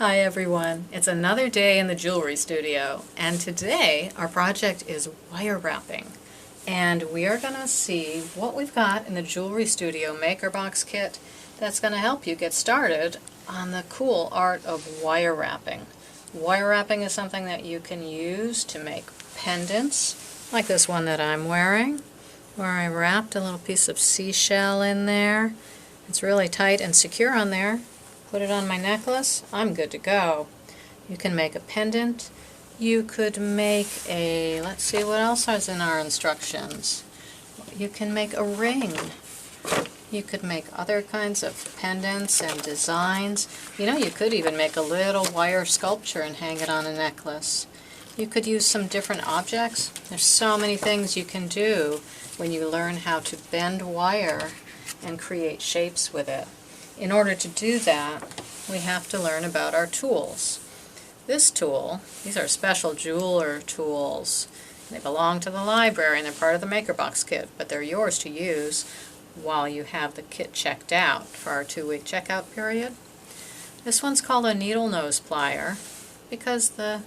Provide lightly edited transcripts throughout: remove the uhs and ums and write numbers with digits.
Hi everyone, it's another day in the jewelry studio, and today our project is wire wrapping. And we are going to see what we've got in the jewelry studio MakerBox Kit that's going to help you get started on the cool art of wire wrapping. Wire wrapping is something that you can use to make pendants, like this one that I'm wearing, where I wrapped a little piece of seashell in there. It's really tight and secure on there. Put it on my necklace, I'm good to go. You can make a pendant. You could make a, let's see what else is in our instructions. You can make a ring. You could make other kinds of pendants and designs. You know, you could even make a little wire sculpture and hang it on a necklace. You could use some different objects. There's so many things you can do when you learn how to bend wire and create shapes with it. In order to do that, we have to learn about our tools. This tool, these are special jeweler tools. They belong to the library and they're part of the MakerBox Kit, but they're yours to use while you have the kit checked out for our 2-week checkout period. This one's called a needle nose plier because the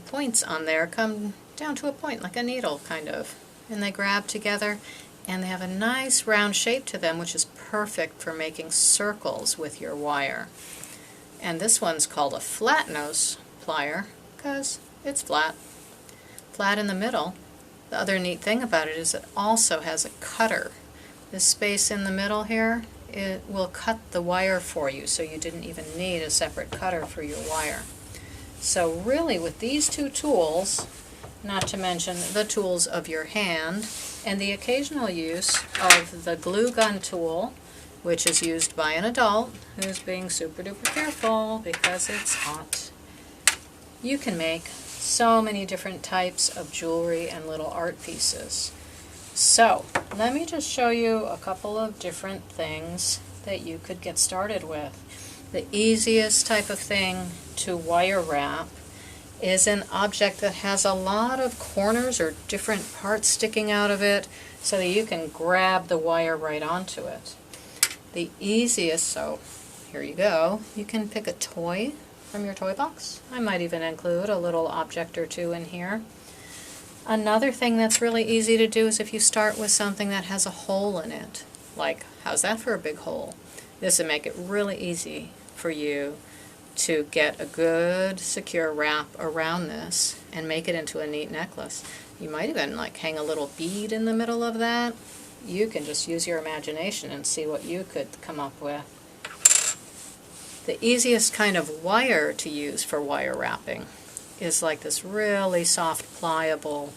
points on there come down to a point like a needle kind of, and they grab together. And they have a nice round shape to them, which is perfect for making circles with your wire. And this one's called a flat nose plier because it's flat in the middle. The other neat thing about it is it also has a cutter. This space in the middle here, it will cut the wire for you, so you didn't even need a separate cutter for your wire. So really with these two tools, not to mention the tools of your hand, and the occasional use of the glue gun tool, which is used by an adult who's being super duper careful because it's hot. You can make so many different types of jewelry and little art pieces. So, let me just show you a couple of different things that you could get started with. The easiest type of thing to wire wrap is an object that has a lot of corners or different parts sticking out of it so that you can grab the wire right onto it. The easiest, so here you go, you can pick a toy from your toy box. I might even include a little object or two in here. Another thing that's really easy to do is if you start with something that has a hole in it. Like, how's that for a big hole? This would make it really easy for you to get a good secure wrap around this and make it into a neat necklace. You might even like hang a little bead in the middle of that. You can just use your imagination and see what you could come up with. The easiest kind of wire to use for wire wrapping is like this really soft pliable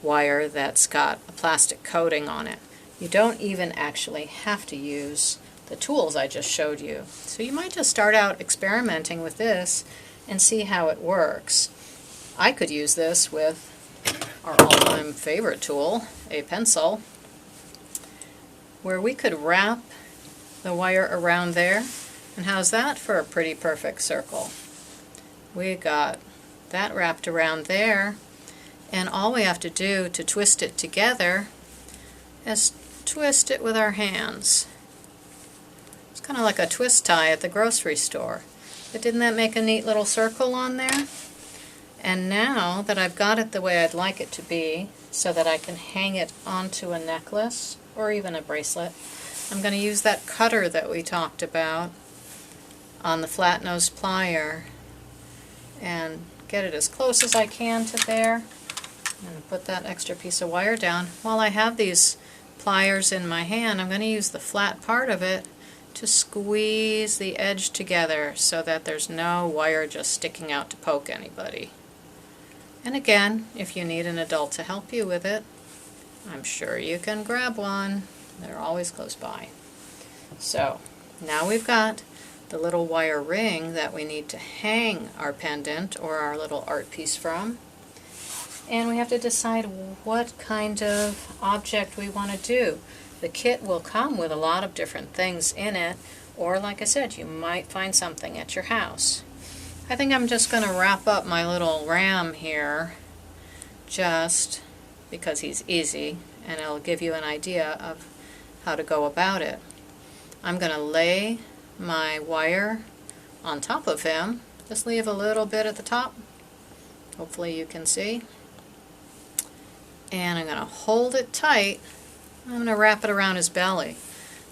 wire that's got a plastic coating on it. You don't even actually have to use the tools I just showed you. So you might just start out experimenting with this and see how it works. I could use this with our all-time favorite tool, a pencil, where we could wrap the wire around there. And how's that for a pretty perfect circle? We got that wrapped around there, and all we have to do to twist it together is twist it with our hands. Kind of like a twist tie at the grocery store. But didn't that make a neat little circle on there? And now that I've got it the way I'd like it to be, so that I can hang it onto a necklace or even a bracelet, I'm going to use that cutter that we talked about on the flat nose plier and get it as close as I can to there and put that extra piece of wire down. While I have these pliers in my hand, I'm going to use the flat part of it to squeeze the edge together so that there's no wire just sticking out to poke anybody. And again, if you need an adult to help you with it, I'm sure you can grab one. They're always close by. So, now we've got the little wire ring that we need to hang our pendant or our little art piece from. And we have to decide what kind of object we want to do. The kit will come with a lot of different things in it, or like I said, you might find something at your house. I think I'm just going to wrap up my little ram here just because he's easy, and it'll give you an idea of how to go about it. I'm going to lay my wire on top of him. Just leave a little bit at the top. Hopefully you can see. And I'm going to hold it tight. I'm going to wrap it around his belly.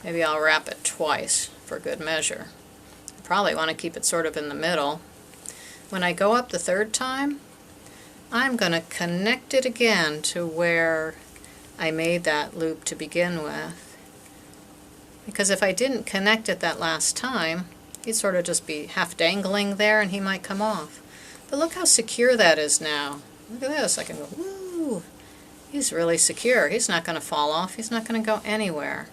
Maybe I'll wrap it twice for good measure. I probably want to keep it sort of in the middle. When I go up the third time, I'm going to connect it again to where I made that loop to begin with. Because if I didn't connect it that last time, he'd sort of just be half dangling there and he might come off. But look how secure that is now. Look at this. I can go, woo! He's really secure. He's not going to fall off. He's not going to go anywhere.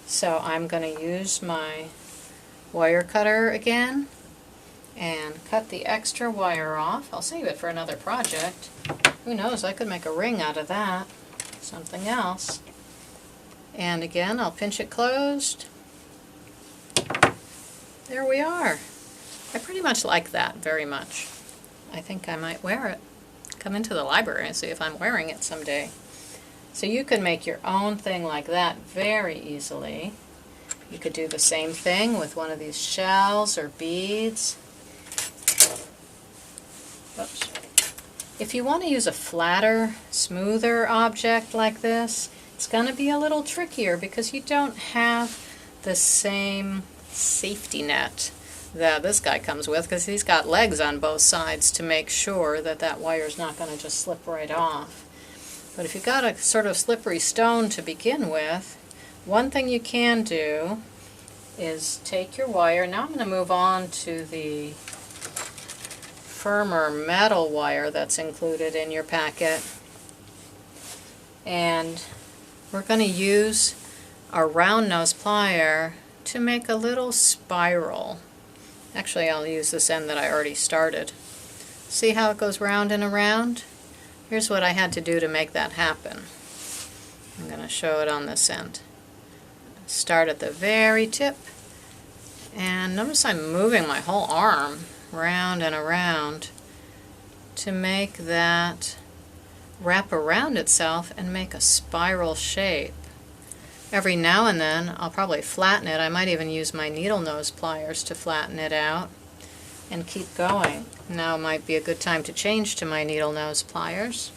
So I'm going to use my wire cutter again and cut the extra wire off. I'll save it for another project. Who knows, I could make a ring out of that. Something else. And again, I'll pinch it closed. There we are. I pretty much like that very much. I think I might wear it. Come into the library and see if I'm wearing it someday. So you can make your own thing like that very easily. You could do the same thing with one of these shells or beads. Oops. If you want to use a flatter, smoother object like this, it's going to be a little trickier because you don't have the same safety net that this guy comes with, because he's got legs on both sides to make sure that that wire's not going to just slip right off. But if you've got a sort of slippery stone to begin with, one thing you can do is take your wire. Now I'm going to move on to the firmer metal wire that's included in your packet. And we're going to use our round nose plier to make a little spiral. Actually, I'll use this end that I already started. See how it goes round and around? Here's what I had to do to make that happen. I'm going to show it on this end. Start at the very tip, and notice I'm moving my whole arm round and around to make that wrap around itself and make a spiral shape. Every now and then I'll probably flatten it. I might even use my needle nose pliers to flatten it out and keep going. Now might be a good time to change to my needle nose pliers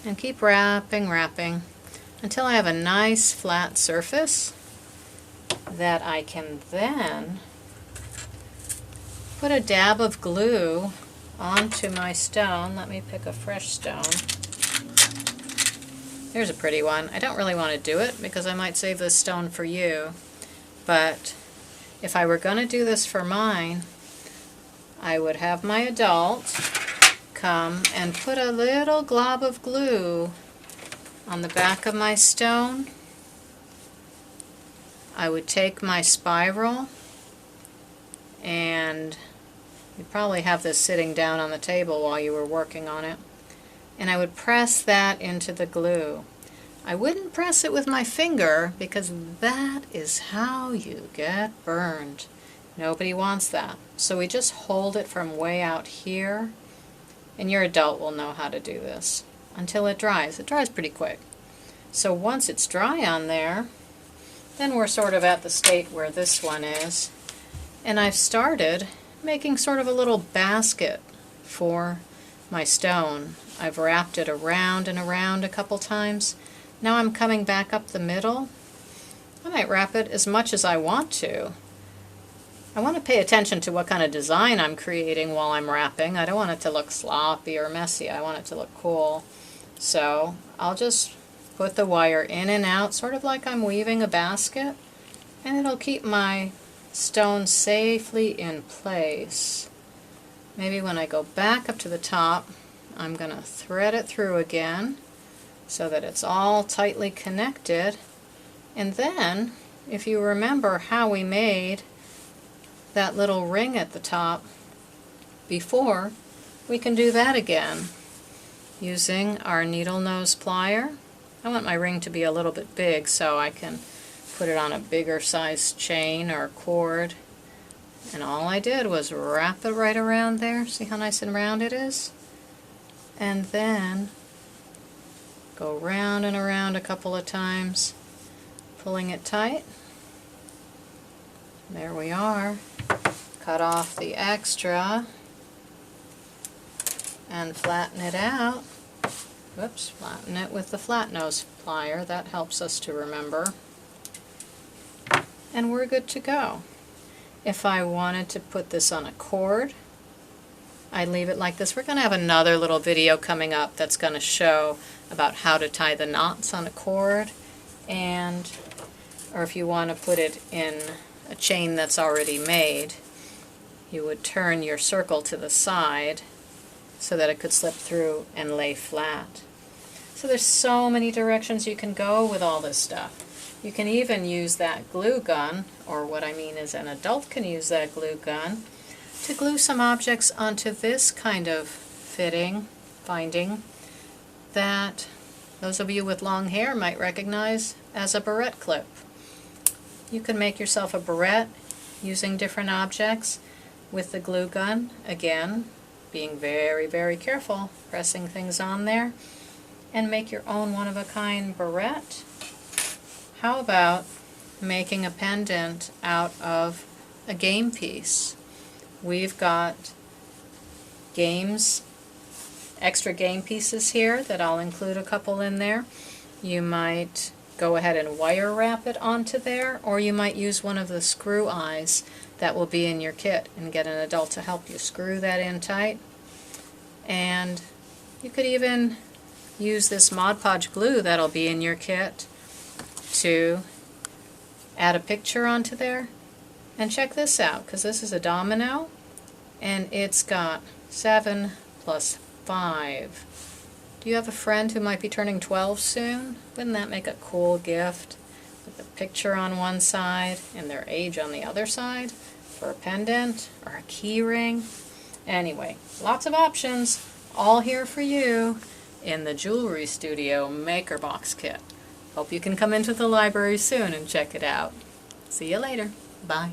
and keep wrapping until I have a nice flat surface that I can then put a dab of glue onto my stone. Let me pick a fresh stone. Here's a pretty one. I don't really want to do it because I might save this stone for you, but if I were going to do this for mine, I would have my adult come and put a little glob of glue on the back of my stone. I would take my spiral, and you probably have this sitting down on the table while you were working on it, and I would press that into the glue. I wouldn't press it with my finger because that is how you get burned. Nobody wants that. So we just hold it from way out here, and your adult will know how to do this until it dries. It dries pretty quick. So once it's dry on there, then we're sort of at the state where this one is. And I've started making sort of a little basket for my stone. I've wrapped it around and around a couple times. Now I'm coming back up the middle. I might wrap it as much as I want to. I want to pay attention to what kind of design I'm creating while I'm wrapping. I don't want it to look sloppy or messy. I want it to look cool. So I'll just put the wire in and out, sort of like I'm weaving a basket, and it'll keep my stone safely in place. Maybe when I go back up to the top, I'm going to thread it through again so that it's all tightly connected. And then, if you remember how we made that little ring at the top before, we can do that again using our needle nose plier. I want my ring to be a little bit big so I can put it on a bigger size chain or cord. And all I did was wrap it right around there. See how nice and round it is? And then go round and around a couple of times, pulling it tight. There we are. A cut off the extra and flatten it out. Whoops, flatten it with the flat nose plier. That helps us to remember. And we're good to go. If I wanted to put this on a cord, I leave it like this. We're going to have another little video coming up that's going to show about how to tie the knots on a cord, and or if you want to put it in a chain that's already made, you would turn your circle to the side so that it could slip through and lay flat. So there's so many directions you can go with all this stuff. You can even use that glue gun, or what I mean is an adult can use that glue gun, to glue some objects onto this kind of binding that those of you with long hair might recognize as a barrette clip. You can make yourself a barrette using different objects with the glue gun, again, being very, very careful, pressing things on there, and make your own one-of-a-kind barrette. How about making a pendant out of a game piece? We've got extra game pieces here that I'll include a couple in there. You might go ahead and wire wrap it onto there, or you might use one of the screw eyes that will be in your kit and get an adult to help you screw that in tight. And you could even use this Mod Podge glue that'll be in your kit to add a picture onto there. And check this out, because this is a domino and it's got 7 plus 5. Do you have a friend who might be turning 12 soon? Wouldn't that make a cool gift? With the picture on one side and their age on the other side for a pendant or a key ring? Anyway, lots of options, all here for you in the Jewelry Studio MakerBox Kit. Hope you can come into the library soon and check it out. See you later. Bye.